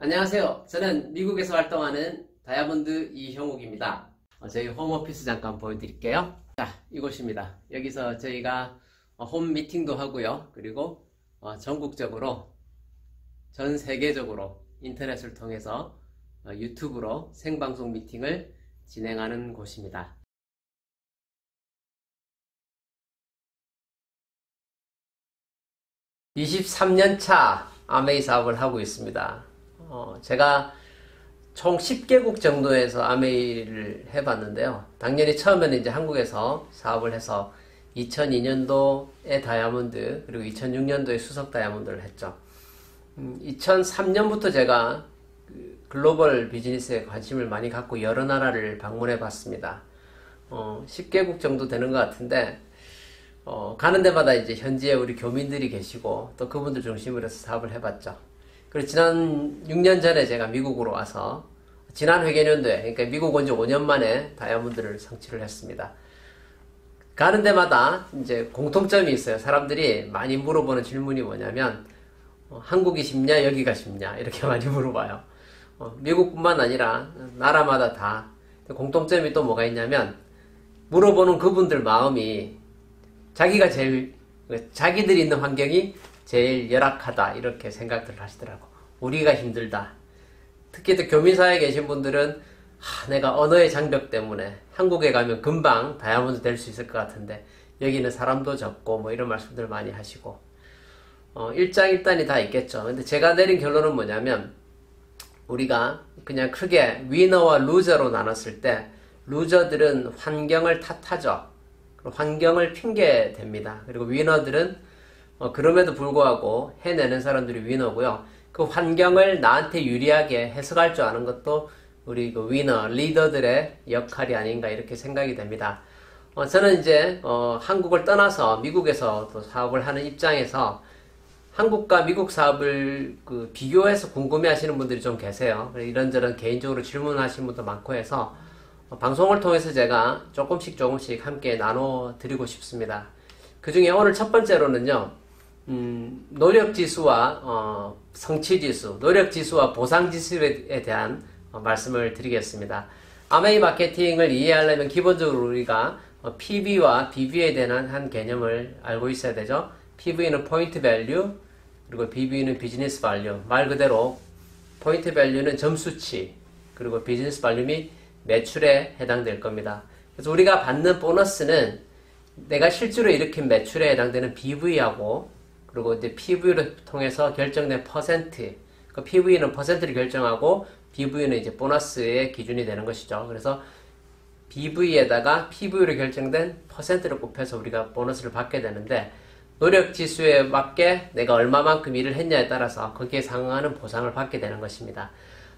안녕하세요. 저는 미국에서 활동하는 다이아몬드 이형욱입니다. 저희 홈오피스 잠깐 보여드릴게요. 자, 이곳입니다. 여기서 저희가 홈 미팅도 하고요. 그리고 전국적으로, 전 세계적으로 인터넷을 통해서 유튜브로 생방송 미팅을 진행하는 곳입니다. 23년 차 아메이 사업을 하고 있습니다. 제가 총 10개국 정도에서 아메이를 해봤는데요. 당연히 처음에는 이제 한국에서 사업을 해서 2002년도에 다이아몬드, 그리고 2006년도에 수석 다이아몬드를 했죠. 2003년부터 제가 글로벌 비즈니스에 관심을 많이 갖고 여러 나라를 방문해 봤습니다. 10개국 정도 되는 것 같은데, 가는 데마다 이제 현지에 우리 교민들이 계시고, 또 그분들 중심으로 해서 사업을 해봤죠. 그리고 지난 6년 전에 제가 미국으로 와서, 지난 회계년도에, 그러니까 미국 온 지 5년 만에 다이아몬드를 성취를 했습니다. 가는 데마다 이제 공통점이 있어요. 사람들이 많이 물어보는 질문이 뭐냐면, 한국이 쉽냐, 여기가 쉽냐, 이렇게 많이 물어봐요. 미국뿐만 아니라 나라마다 다 공통점이 또 뭐가 있냐면, 물어보는 그분들 마음이 자기들이 있는 환경이 제일 열악하다, 이렇게 생각들을 하시더라고. 우리가 힘들다. 특히 또 교민사회에 계신 분들은 내가 언어의 장벽 때문에 한국에 가면 금방 다이아몬드 될 수 있을 것 같은데 여기는 사람도 적고 뭐 이런 말씀들 많이 하시고, 일장일단이 다 있겠죠. 근데 제가 내린 결론은 뭐냐면, 우리가 그냥 크게 위너와 루저로 나눴을 때, 루저들은 환경을 탓하죠. 환경을 핑계 댑니다. 그리고 위너들은 그럼에도 불구하고 해내는 사람들이 위너고요. 그 환경을 나한테 유리하게 해석할 줄 아는 것도 우리 그 위너, 리더들의 역할이 아닌가, 이렇게 생각이 됩니다. 저는 이제 한국을 떠나서 미국에서 또 사업을 하는 입장에서 한국과 미국 사업을 비교해서 궁금해 하시는 분들이 좀 계세요. 이런저런 개인적으로 질문하시는 분도 많고 해서 방송을 통해서 제가 조금씩 함께 나눠 드리고 싶습니다. 그 중에 오늘 첫 번째로는요, 노력지수와 성취지수, 노력지수와 보상지수에 대한 말씀을 드리겠습니다. 아메이 마케팅을 이해하려면 기본적으로 우리가 PV와 BV에 대한 한 개념을 알고 있어야 되죠. PV는 포인트 밸류, 그리고 BV는 비즈니스 밸류. 말 그대로 포인트 밸류는 점수치, 그리고 비즈니스 밸류 및 매출에 해당될 겁니다. 그래서 우리가 받는 보너스는 내가 실제로 일으킨 매출에 해당되는 BV하고, 그리고 이제 PV를 통해서 결정된 퍼센트, 그 PV는 퍼센트를 결정하고 BV는 이제 보너스의 기준이 되는 것이죠. 그래서 BV에다가 PV로 결정된 퍼센트를 곱해서 우리가 보너스를 받게 되는데, 노력 지수에 맞게 내가 얼마만큼 일을 했냐에 따라서 거기에 상응하는 보상을 받게 되는 것입니다.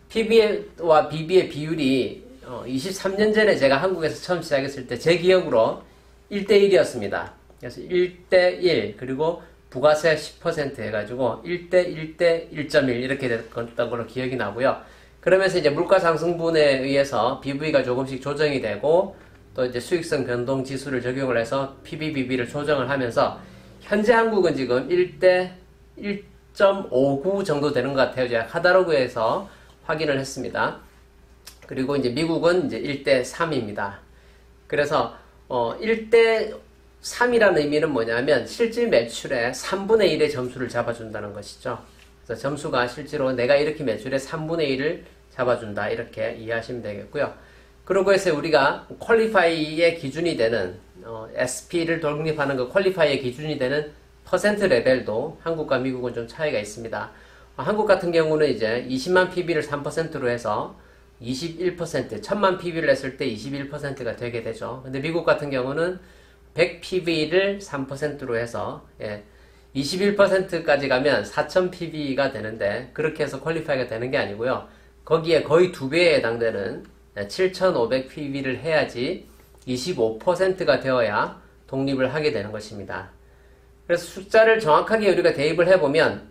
PV와 BV의 비율이 23년 전에 제가 한국에서 처음 시작했을 때 제 기억으로 1대1이었습니다. 그래서 1대1, 그리고 부가세 10% 해가지고 1대 1.1 이렇게 됐던 걸로 기억이 나고요. 그러면서 이제 물가 상승분에 의해서 BV가 조금씩 조정이 되고, 또 이제 수익성 변동 지수를 적용을 해서 PV/BV를 조정을 하면서 현재 한국은 지금 1대 1.59 정도 되는 것 같아요. 제가 카다로그에서 확인을 했습니다. 그리고 이제 미국은 이제 1대 3입니다. 그래서 1대 3이라는 의미는 뭐냐면 실질 매출의 3분의 1의 점수를 잡아준다는 것이죠. 그래서 점수가 실제로 내가 이렇게 매출의 3분의 1을 잡아준다, 이렇게 이해하시면 되겠고요. 그러고 해서 우리가 퀄리파이의 기준이 되는 SP를 독립하는 그 퀄리파이의 기준이 되는 퍼센트 레벨도 한국과 미국은 좀 차이가 있습니다. 한국 같은 경우는 이제 20만 PB를 3%로 해서 21%, 1000만 PB를 했을 때 21%가 되게 되죠. 근데 미국 같은 경우는 100 PB를 3%로 해서 21%까지 가면 4000 PB가 되는데, 그렇게 해서 퀄리파이가 되는 게 아니고요. 거기에 거의 2배에 해당되는 7500 PB를 해야지 25%가 되어야 독립을 하게 되는 것입니다. 그래서 숫자를 정확하게 우리가 대입을 해보면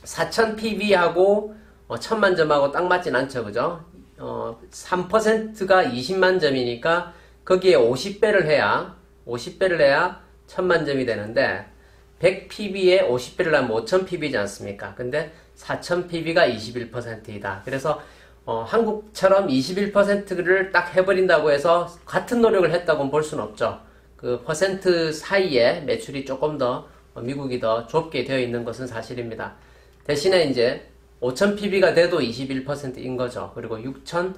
4000 PB하고 1000만 점하고 딱 맞진 않죠, 그죠? 3%가 20만 점이니까 거기에 50배를 해야 1000만 점이 되는데, 100PB에 50배를 하면 5000PB지 않습니까? 근데 4,000 PB가 21%이다. 그래서 한국처럼 21%를 딱 해버린다고 해서 같은 노력을 했다고 볼 수는 없죠. 그 퍼센트 사이에 매출이 조금 더 미국이 더 좁게 되어 있는 것은 사실입니다. 대신에 이제 5,000 PB가 돼도 21%인 거죠. 그리고 6,000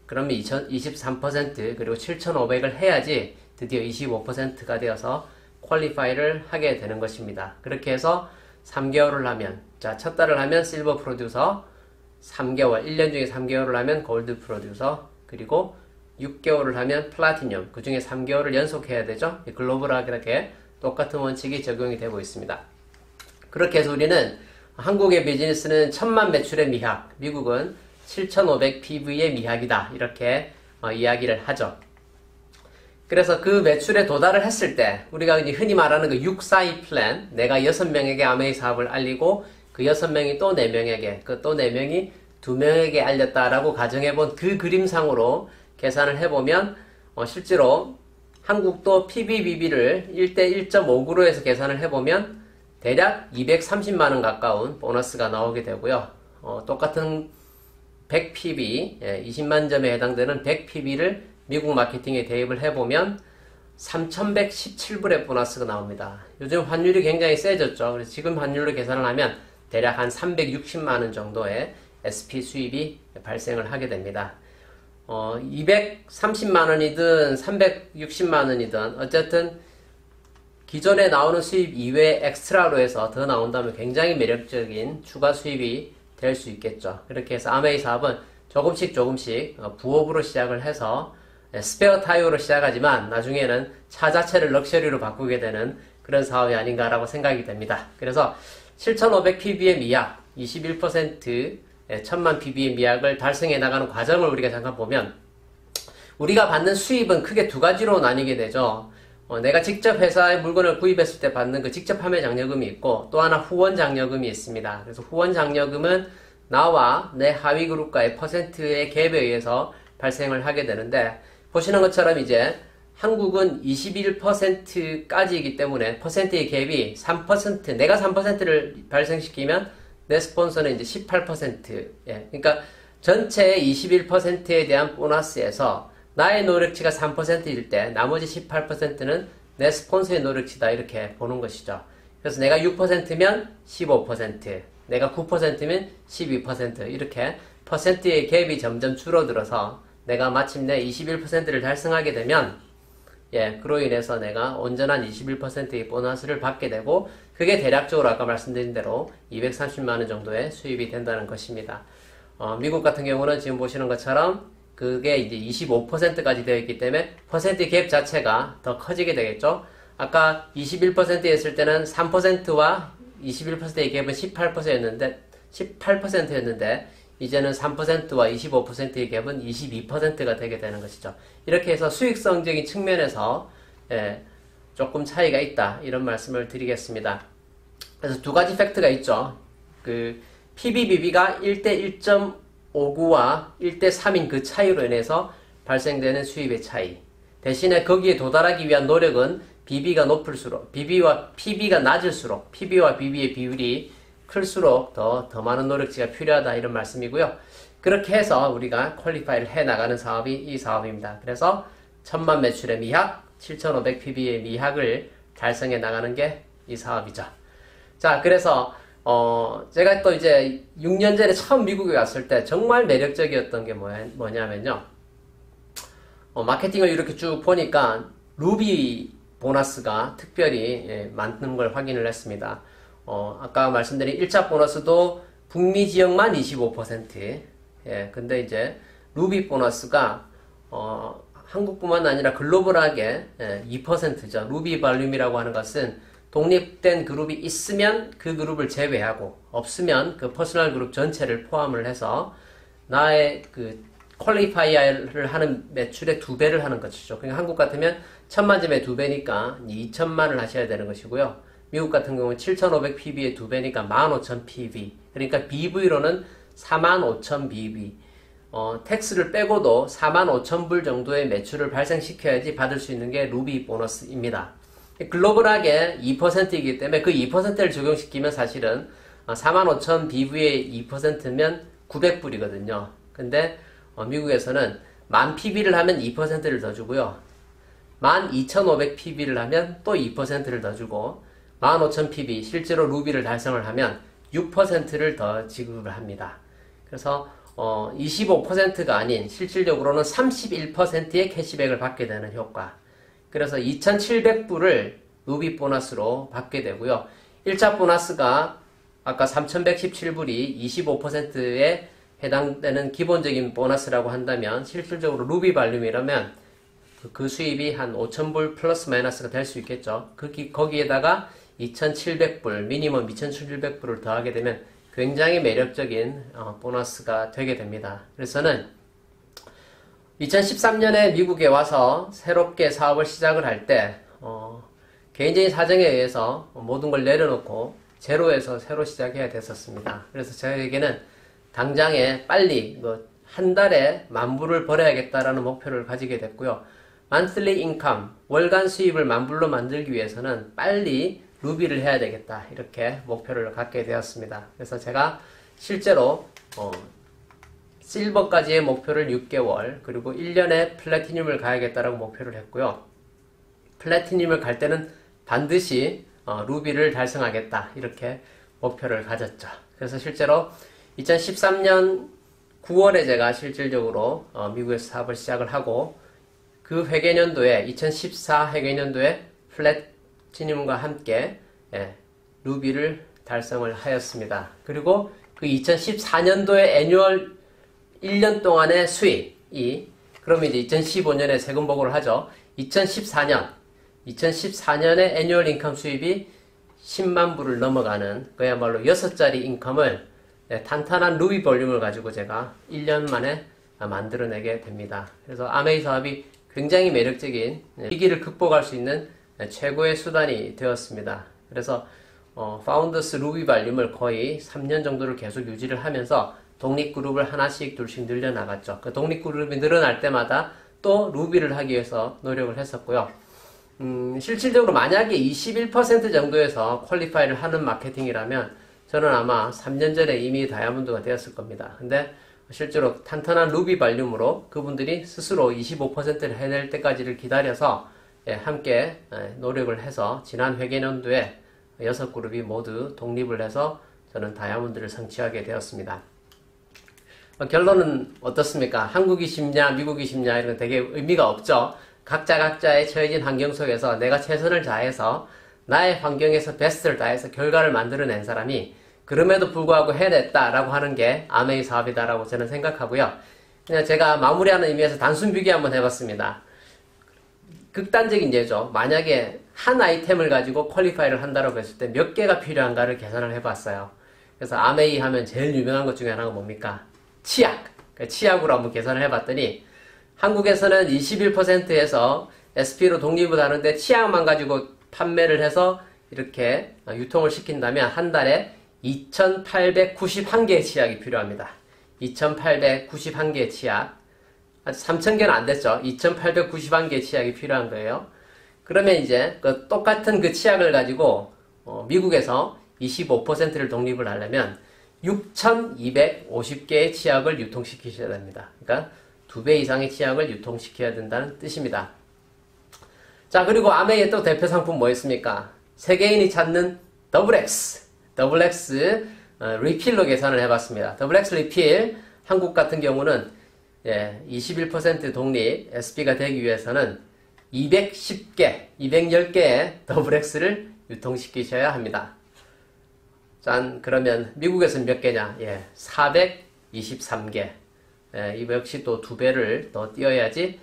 그러면 23% 그리고 7,500을 해야지 드디어 25%가 되어서 퀄리파이를 하게 되는 것입니다. 그렇게 해서 3개월을 하면, 자, 첫 달을 하면 실버 프로듀서, 3개월, 1년 중에 3개월을 하면 골드 프로듀서, 그리고 6개월을 하면 플래티넘, 그 중에 3개월을 연속해야 되죠. 글로벌하게 똑같은 원칙이 적용이 되고 있습니다. 그렇게 해서 우리는 한국의 비즈니스는 1,000만 매출의 미학, 미국은 7,500 PV의 미학이다. 이렇게 이야기를 하죠. 그래서 그 매출에 도달을 했을 때 우리가 이제 흔히 말하는 그 642 플랜, 내가 6명에게 아메이 사업을 알리고 그 6명이 또 4명에게, 그 또 4명이 2명에게 알렸다라고 가정해본 그 그림상으로 계산을 해보면 실제로 한국도 PBBB를 1대 1.5구로 해서 계산을 해보면 대략 230만원 가까운 보너스가 나오게 되고요. 똑같은 100 PB, 20만 점에 해당되는 100 PB를 미국 마케팅에 대입을 해보면 3,117불의 보너스가 나옵니다. 요즘 환율이 굉장히 세졌죠. 그래서 지금 환율로 계산을 하면 대략 한 360만원 정도의 SP 수입이 발생을 하게 됩니다. 230만원이든 360만원이든 어쨌든 기존에 나오는 수입 이외에 엑스트라로 해서 더 나온다면 굉장히 매력적인 추가 수입이 될 수 있겠죠. 그렇게 해서 아메이 사업은 조금씩 부업으로 시작을 해서 스페어 타이어로 시작하지만 나중에는 차 자체를 럭셔리로 바꾸게 되는 그런 사업이 아닌가라고 생각이 됩니다. 그래서 7,500 PB의 미약, 21% 1,000만 PB의 미약을 달성해 나가는 과정을 우리가 잠깐 보면 우리가 받는 수입은 크게 두 가지로 나뉘게 되죠. 내가 직접 회사에 물건을 구입했을 때 받는 그 직접 판매 장려금이 있고 또 하나 후원 장려금이 있습니다. 그래서 후원 장려금은 나와 내 하위 그룹과의 퍼센트의 갭에 의해서 발생을 하게 되는데 보시는 것처럼 이제 한국은 21%까지이기 때문에 퍼센트의 갭이 3%, 내가 3%를 발생시키면 내 스폰서는 이제 18%. 예. 그러니까 전체 21%에 대한 보너스에서 나의 노력치가 3%일 때 나머지 18%는 내 스폰서의 노력치다 이렇게 보는 것이죠. 그래서 내가 6%면 15%, 내가 9%면 12% 이렇게 퍼센트의 갭이 점점 줄어들어서 내가 마침내 21%를 달성하게 되면 그로 인해서 내가 온전한 21%의 보너스를 받게 되고 그게 대략적으로 아까 말씀드린 대로 230만원 정도의 수입이 된다는 것입니다. 미국 같은 경우는 지금 보시는 것처럼 그게 이제 25%까지 되어 있기 때문에 퍼센트 갭 자체가 더 커지게 되겠죠. 아까 21%였을 때는 3%와 21%의 갭은 18%였는데 이제는 3%와 25%의 갭은 22%가 되게 되는 것이죠. 이렇게 해서 수익성적인 측면에서 조금 차이가 있다 이런 말씀을 드리겠습니다. 그래서 두 가지 팩트가 있죠. 그 PBBB가 1대 1.59와 1대 3인 그 차이로 인해서 발생되는 수입의 차이. 대신에 거기에 도달하기 위한 노력은 BB가 높을수록, PB가 낮을수록, PB와 BB의 비율이 클수록 더 많은 노력치가 필요하다 이런 말씀이고요. 그렇게 해서 우리가 퀄리파이를 해 나가는 사업이 이 사업입니다. 그래서 1,000만 매출의 미학, 7,500 PB의 미학을 달성해 나가는 게 이 사업이죠. 자, 그래서 제가 또 이제 6년 전에 처음 미국에 갔을 때 정말 매력적이었던 게 뭐냐면요. 마케팅을 이렇게 쭉 보니까 루비 보너스가 특별히 많은 걸 확인을 했습니다. 아까 말씀드린 1차 보너스도 북미 지역만 25%. 근데 이제 루비 보너스가 한국뿐만 아니라 글로벌하게 2%죠. 루비 발륨이라고 하는 것은 독립된 그룹이 있으면 그 그룹을 제외하고 없으면 그 퍼스널 그룹 전체를 포함을 해서 나의 그 퀄리파이어를 하는 매출의 2배를 하는 것이죠. 그러니까 한국 같으면 1,000만 점에 2배니까 2,000만을 하셔야 되는 것이고요. 미국 같은 경우는 7,500 PB의 2배니까 15,000 PB. 그러니까 BV로는 45,000 BV. 텍스를 빼고도 45,000불 정도의 매출을 발생시켜야지 받을 수 있는 게 루비 보너스입니다. 글로벌하게 2%이기 때문에 그 2%를 적용시키면 사실은 45,000 BV의 2%면 900불이거든요. 근데 미국에서는 1000 PB를 하면 2%를 더 주고요. 12,500 PB를 하면 또 2%를 더 주고 15,000 PB 실제로 루비를 달성을 하면 6%를 더 지급을 합니다. 그래서 25%가 아닌 실질적으로는 31%의 캐시백을 받게 되는 효과. 그래서 2,700불을 루비 보너스로 받게 되고요. 1차 보너스가 아까 3,117불이 25%에 해당되는 기본적인 보너스라고 한다면 실질적으로 루비 발륨이라면 그 수입이 한 5,000불 플러스 마이너스가 될 수 있겠죠. 거기에다가 2,700불, 미니멈 2,700불을 더하게 되면 굉장히 매력적인 보너스가 되게 됩니다. 그래서는 2013년에 미국에 와서 새롭게 사업을 시작을 할 때 개인적인 사정에 의해서 모든 걸 내려놓고 제로에서 새로 시작해야 됐었습니다. 그래서 저에게는 당장에 빨리 한 달에 10,000불을 벌어야겠다라는 목표를 가지게 됐고요. monthly income, 월간 수입을 10,000불로 만들기 위해서는 빨리 루비를 해야 되겠다 이렇게 목표를 갖게 되었습니다. 그래서 제가 실제로 실버까지의 목표를 6개월 그리고 1년에 플래티늄을 가야겠다라고 목표를 했고요. 플래티늄을 갈 때는 반드시 루비를 달성하겠다 이렇게 목표를 가졌죠. 그래서 실제로 2013년 9월에 제가 실질적으로 미국에서 사업을 시작을 하고 그 회계년도에 2014 회계년도에 플래티늄과 함께 루비를 달성을 하였습니다. 그리고 그 2014년도에 애뉴얼 1년 동안의 수익이 그러면 이제 2015년에 세금 보고를 하죠. 2014년에 애뉴얼 인컴 수입이 10만 불을 넘어가는 그야말로 6자리 인컴을 탄탄한 루비 볼륨을 가지고 제가 1년 만에 만들어내게 됩니다. 그래서 아메이 사업이 굉장히 매력적인 위기를 극복할 수 있는 최고의 수단이 되었습니다. 그래서 파운더스 루비 발륨을 거의 3년 정도를 계속 유지를 하면서 독립그룹을 하나씩 둘씩 늘려나갔죠. 그 독립그룹이 늘어날 때마다 또 루비를 하기 위해서 노력을 했었고요. 실질적으로 만약에 21% 정도에서 퀄리파이를 하는 마케팅이라면 저는 아마 3년 전에 이미 다이아몬드가 되었을 겁니다. 근데 실제로 탄탄한 루비 발륨으로 그분들이 스스로 25%를 해낼 때까지를 기다려서 함께 노력을 해서 지난 회계년도에 6그룹이 모두 독립을 해서 저는 다이아몬드를 성취하게 되었습니다. 결론은 어떻습니까? 한국이 쉽냐 미국이 쉽냐 이런 건 되게 의미가 없죠. 각자의 처해진 환경 속에서 내가 최선을 다해서 나의 환경에서 베스트를 다해서 결과를 만들어낸 사람이 그럼에도 불구하고 해냈다라고 하는 게 아메이 사업이다라고 저는 생각하고요. 그냥 제가 마무리하는 의미에서 단순 비교 한번 해봤습니다. 극단적인 예죠. 만약에 한 아이템을 가지고 퀄리파이를 한다고 했을 때 몇 개가 필요한가를 계산을 해봤어요. 그래서 아메이 하면 제일 유명한 것 중에 하나가 뭡니까? 치약. 치약으로 한번 계산을 해봤더니 한국에서는 21%에서 SP로 독립을 하는데 치약만 가지고 판매를 해서 이렇게 유통을 시킨다면 한 달에 2,891개의 치약이 필요합니다. 2,891개의 치약. 아직 3,000개는 안 됐죠. 2,891개의 치약이 필요한 거예요. 그러면 이제 그 똑같은 그 치약을 가지고 미국에서 25%를 독립을 하려면 6,250개의 치약을 유통시키셔야 됩니다. 그러니까 2배 이상의 치약을 유통시켜야 된다는 뜻입니다. 자, 그리고 아메이의 또 대표 상품 뭐였습니까? 세계인이 찾는 더블X 리필로 계산을 해봤습니다. 더블X 리필 한국 같은 경우는 21% 독립 SB가 되기 위해서는 210개의 더블X를 유통시키셔야 합니다. 짠, 그러면 미국에서는 몇 개냐? 423개. 이거 역시 또 2배를 더 띄어야지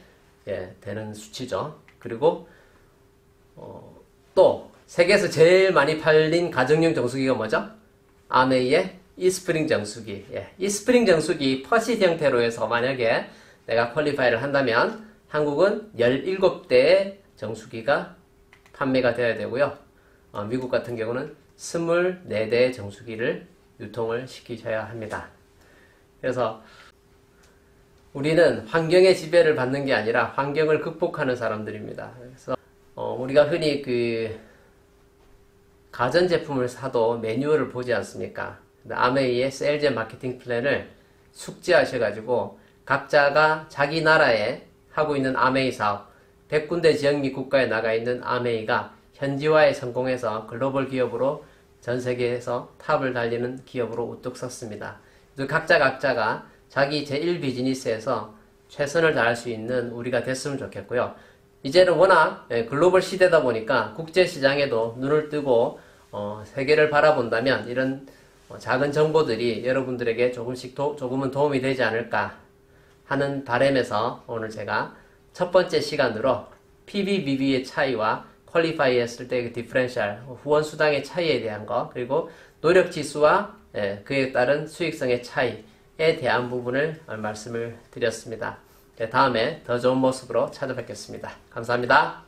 되는 수치죠. 그리고 또 세계에서 제일 많이 팔린 가정용 정수기가 뭐죠? 아메이의 이스프링 정수기. 이스프링 정수기 퍼시드 형태로 해서 만약에 내가 퀄리파이를 한다면 한국은 17대의 정수기가 판매가 되어야 되고요. 미국 같은 경우는 24대의 정수기를 유통을 시키셔야 합니다. 그래서 우리는 환경의 지배를 받는 게 아니라 환경을 극복하는 사람들입니다. 그래서 우리가 흔히 가전제품을 사도 매뉴얼을 보지 않습니까? 아메이의 세일즈 앤 마케팅 플랜을 숙지하셔가지고 각자가 자기 나라에 하고 있는 아메이 사업, 100군데 지역 및 국가에 나가 있는 아메이가 현지화에 성공해서 글로벌 기업으로 전 세계에서 탑을 달리는 기업으로 우뚝 섰습니다. 그래서 각자가 자기 제1 비즈니스에서 최선을 다할 수 있는 우리가 됐으면 좋겠고요. 이제는 워낙 글로벌 시대다 보니까 국제시장에도 눈을 뜨고 세계를 바라본다면 이런 작은 정보들이 여러분들에게 조금은 도움이 되지 않을까 하는 바람에서 오늘 제가 첫 번째 시간으로 PB, BB의 차이와 퀄리파이 했을 때의 디퍼런셜, 후원 수당의 차이에 대한 거, 그리고 노력 지수와 그에 따른 수익성의 차이에 대한 부분을 말씀을 드렸습니다. 다음에 더 좋은 모습으로 찾아뵙겠습니다. 감사합니다.